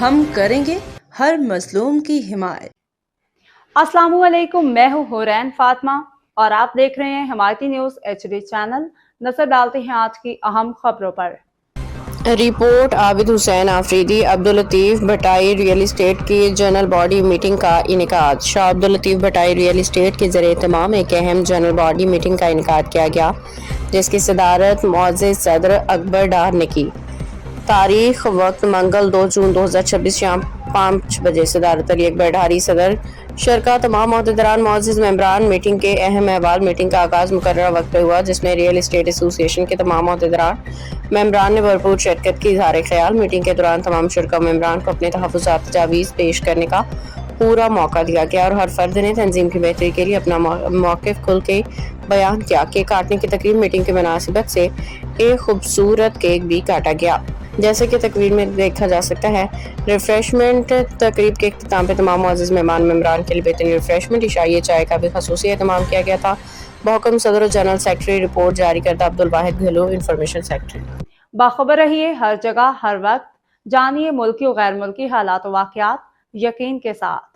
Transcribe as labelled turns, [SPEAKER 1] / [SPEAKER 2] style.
[SPEAKER 1] ہم کریں گے ہر مظلوم کی حمایت۔
[SPEAKER 2] السلام علیکم، میں ہوں حورین فاطمہ اور آپ دیکھ رہے ہیں حمایتی نیوز HD چینل۔ نظر ڈالتے ہیں آج کی اہم خبروں پر۔
[SPEAKER 3] رپورٹ عابد حسین آفریدی عبداللطیف بھٹائی ریئل اسٹیٹ کی جنرل باڈی میٹنگ کا انعقاد۔ شاہ عبداللطیف بھٹائی ریئل اسٹیٹ کے زیر اہتمام ایک اہم جنرل باڈی میٹنگ کا انعقاد کیا گیا، جس کی صدارت معزز صدر اکبر ڈار نے کی۔ تاریخ وقت منگل 2 جون 2026 شام 5 بجے۔ صدارت علی اکبر ڈھاری صدر، شرکا تمام عہدیداران، معزز ممبران۔ میٹنگ کے اہم احوال۔ میٹنگ کا آغاز مقررہ وقت پہ ہوا، جس میں ریئل اسٹیٹ ایسوسی ایشن کے تمام عہدیداران ممبران نے بھرپور شرکت کی۔ اظہار خیال۔ میٹنگ کے دوران تمام شرکا ممبران کو اپنے تحفظات تجاویز پیش کرنے کا پورا موقع دیا گیا اور ہر فرد نے تنظیم کی بہتری کے لیے اپنا موقف کھل کے بیان کیا۔ کیک کاٹنے کی تقریب۔ میٹنگ کی مناسبت سے ایک خوبصورت کیک بھی کاٹا گیا، جیسے کہ تصویر میں دیکھا جا سکتا ہے۔ ریفریشمنٹ تقریب کے اختتام پہ تمام معزز مہمان ممبران کے لیے بہترین ریفریشمنٹ، عشائیہ چائے کا بھی خصوصی اہتمام کیا گیا تھا۔ بحکم صدر و جنرل سیکرٹری رپورٹ جاری کردہ عبدالواحد گھلو، انفارمیشن سیکرٹری۔
[SPEAKER 2] باخبر رہیے ہر جگہ ہر وقت، جانیے ملکی و غیر ملکی حالات و واقعات یقین کے ساتھ۔